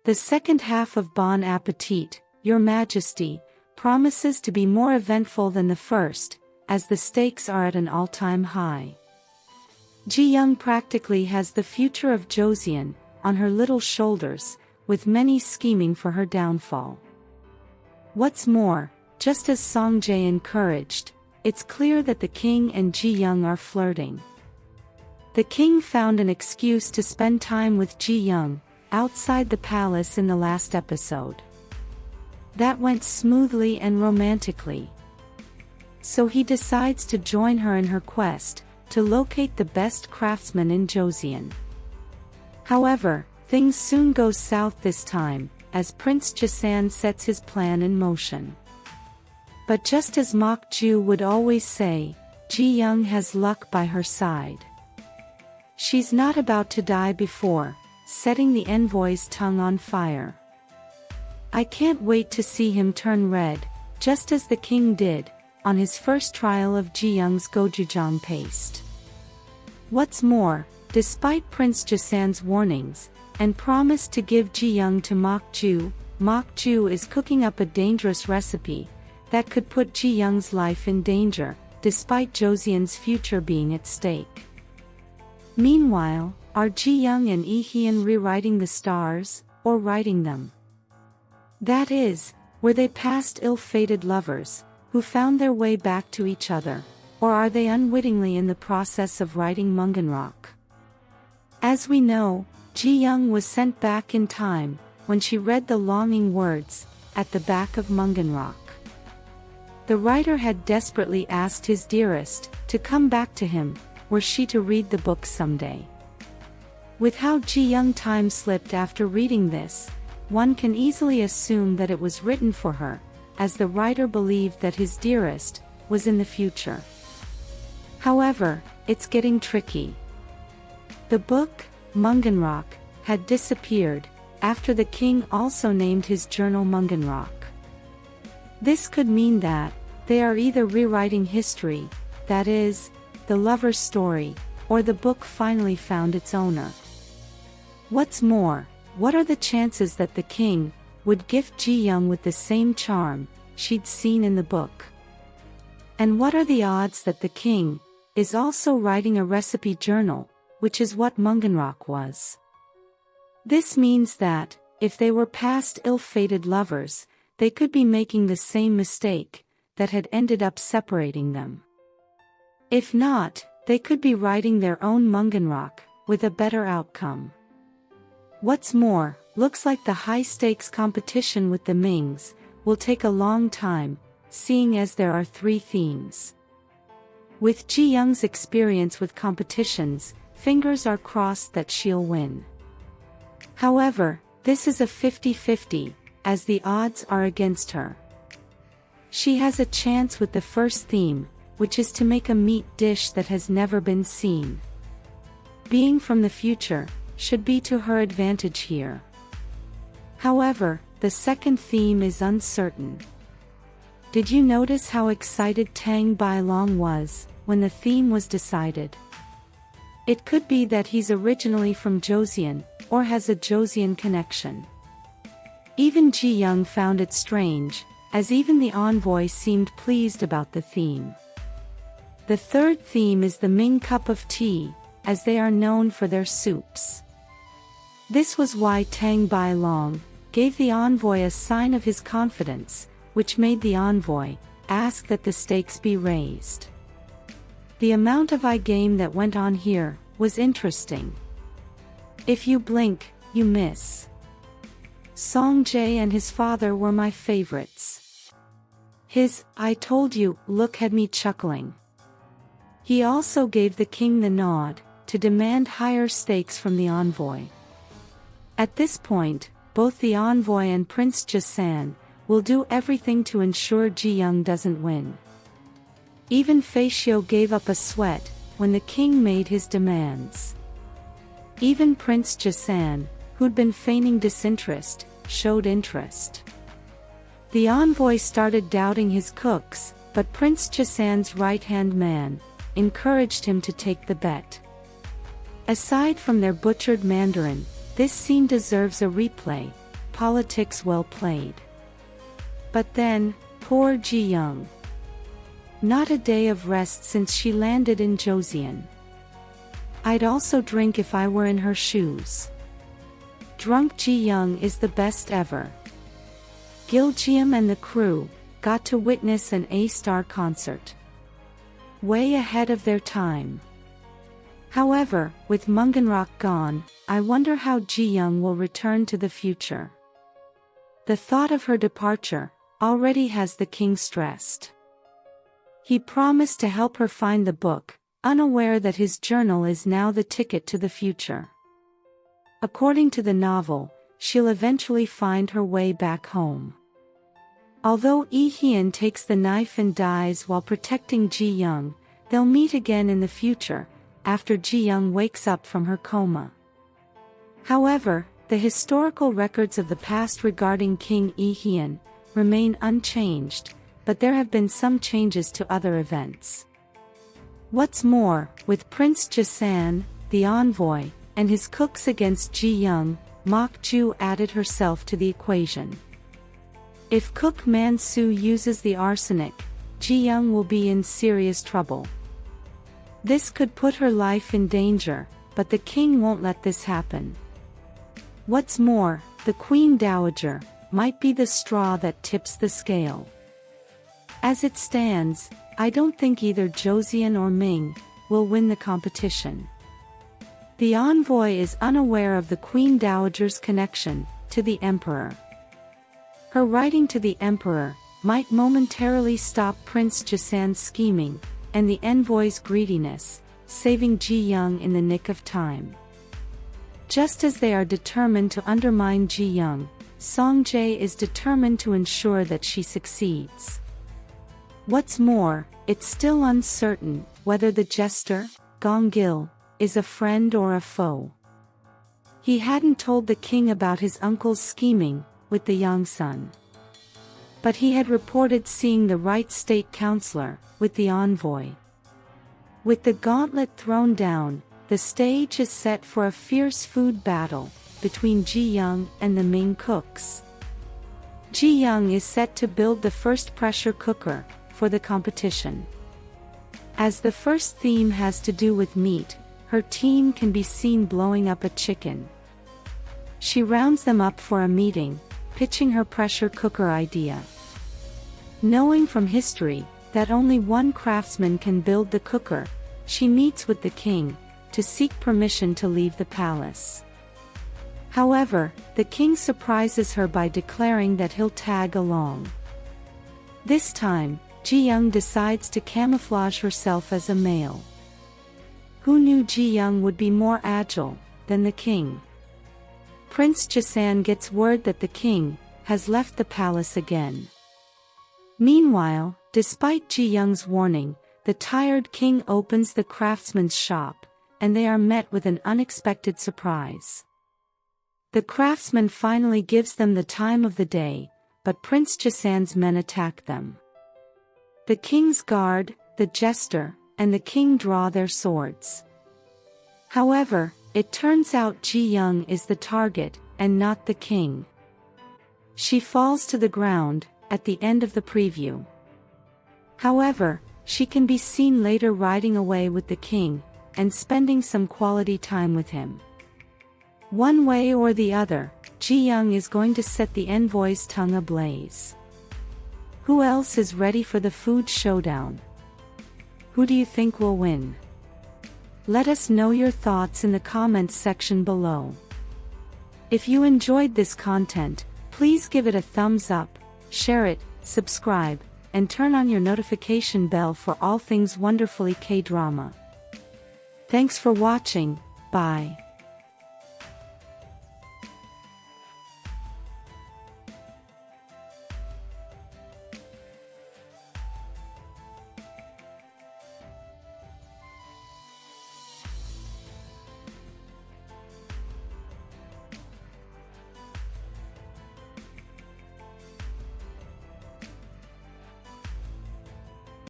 The second half of Bon Appetit, Your Majesty, promises to be more eventful than the first, as the stakes are at an all-time high. JiYoung practically has the future of Joseon on her little shoulders, with many scheming for her downfall. What's more, just as SongJae encouraged, it's clear that the king and JiYoung are flirting. The king found an excuse to spend time with JiYoung outside the palace in the last episode. That went smoothly and romantically. So he decides to join her in her quest to locate the best craftsman in Joseon. However, things soon go south this time, as Prince Joseon sets his plan in motion. But just as Mok-ju would always say, JiYoung has luck by her side. She's not about to die before setting the envoy's tongue on fire. I can't wait to see him turn red, just as the king did on his first trial of JiYoung's gochujang paste. What's more, despite Prince Joseon's warnings and promise to give JiYoung to Mok-ju is cooking up a dangerous recipe that could put JiYoung's life in danger, despite Joseon's future being at stake. Meanwhile, are JiYoung and Lee rewriting the stars, or writing them? That is, were they past ill-fated lovers, who found their way back to each other, or are they unwittingly in the process of writing Munganrock? As we know, JiYoung was sent back in time, when she read the longing words at the back of Munganrock. The writer had desperately asked his dearest to come back to him, were she to read the book someday. With how JiYoung time-slipped after reading this, one can easily assume that it was written for her, as the writer believed that his dearest was in the future. However, it's getting tricky. The book, Munganrock, had disappeared, after the king also named his journal Munganrock. This could mean that they are either rewriting history, that is, the lover's story, or the book finally found its owner. What's more, what are the chances that the king would gift JiYoung with the same charm she'd seen in the book? And what are the odds that the king is also writing a recipe journal, which is what Munganrock was? This means that, if they were past ill-fated lovers, they could be making the same mistake that had ended up separating them. If not, they could be writing their own Munganrock with a better outcome. What's more, looks like the high-stakes competition with the Mings will take a long time, seeing as there are 3 themes. With JiYoung's experience with competitions, fingers are crossed that she'll win. However, this is a 50-50, as the odds are against her. She has a chance with the first theme, which is to make a meat dish that has never been seen. Being from the future should be to her advantage here. However, the second theme is uncertain. Did you notice how excited Tang Bailong was when the theme was decided? It could be that he's originally from Joseon, or has a Joseon connection. Even JiYoung found it strange, as even the envoy seemed pleased about the theme. The third theme is the Ming cup of tea, as they are known for their soups. This was why Tang Bailong gave the envoy a sign of his confidence, which made the envoy ask that the stakes be raised. The amount of eye game that went on here was interesting. If you blink, you miss. SongJae and his father were my favorites. His "I told you" look had me chuckling. He also gave the king the nod to demand higher stakes from the envoy. At this point, both the envoy and Prince Joseon will do everything to ensure JiYoung doesn't win. Even Facio gave up a sweat when the king made his demands. Even Prince Joseon, who'd been feigning disinterest, showed interest. The envoy started doubting his cooks, but Prince Joseon's right-hand man encouraged him to take the bet. Aside from their butchered mandarin, this scene deserves a replay, politics well played. But then, poor JiYoung. Not a day of rest since she landed in Joseon. I'd also drink if I were in her shoes. Drunk JiYoung is the best ever. Jiang and the crew got to witness an A-star concert. Way ahead of their time. However, with Munganrock gone, I wonder how JiYoung will return to the future. The thought of her departure already has the king stressed. He promised to help her find the book, unaware that his journal is now the ticket to the future. According to the novel, she'll eventually find her way back home. Although Lee takes the knife and dies while protecting JiYoung, they'll meet again in the future, after JiYoung wakes up from her coma. However, the historical records of the past regarding King Lee remain unchanged, but there have been some changes to other events. What's more, with Prince Joseon, the envoy, and his cooks against JiYoung, Mok-ju added herself to the equation. If Cook Man-soo uses the arsenic, JiYoung will be in serious trouble. This could put her life in danger, but the king won't let this happen. What's more, the Queen Dowager might be the straw that tips the scale. As it stands, I don't think either Joseon or Ming will win the competition. The envoy is unaware of the Queen Dowager's connection to the emperor. Her writing to the emperor might momentarily stop Prince Joseon's scheming, and the envoy's greediness, saving JiYoung in the nick of time. Just as they are determined to undermine JiYoung, SongJae is determined to ensure that she succeeds. What's more, it's still uncertain whether the jester, Gong-gil, is a friend or a foe. He hadn't told the king about his uncle's scheming with the young son. But he had reported seeing the right state counselor with the envoy. With the gauntlet thrown down, the stage is set for a fierce food battle between JiYoung and the Ming cooks. JiYoung is set to build the first pressure cooker for the competition. As the first theme has to do with meat, her team can be seen blowing up a chicken. She rounds them up for a meeting, pitching her pressure cooker idea. Knowing from history that only one craftsman can build the cooker, she meets with the king to seek permission to leave the palace. However, the king surprises her by declaring that he'll tag along. This time, JiYoung decides to camouflage herself as a male. Who knew JiYoung would be more agile than the king? Prince Joseon gets word that the king has left the palace again. Meanwhile, despite JiYoung's warning, the tired king opens the craftsman's shop, and they are met with an unexpected surprise. The craftsman finally gives them the time of the day, but Prince Joseon's men attack them. The king's guard, the jester, and the king draw their swords. However, it turns out JiYoung is the target, and not the king. She falls to the ground at the end of the preview. However, she can be seen later riding away with the king, and spending some quality time with him. One way or the other, JiYoung is going to set the envoy's tongue ablaze. Who else is ready for the food showdown? Who do you think will win? Let us know your thoughts in the comments section below. If you enjoyed this content, please give it a thumbs up, share it, subscribe, and turn on your notification bell for all things wonderfully K-drama. Thanks for watching, bye.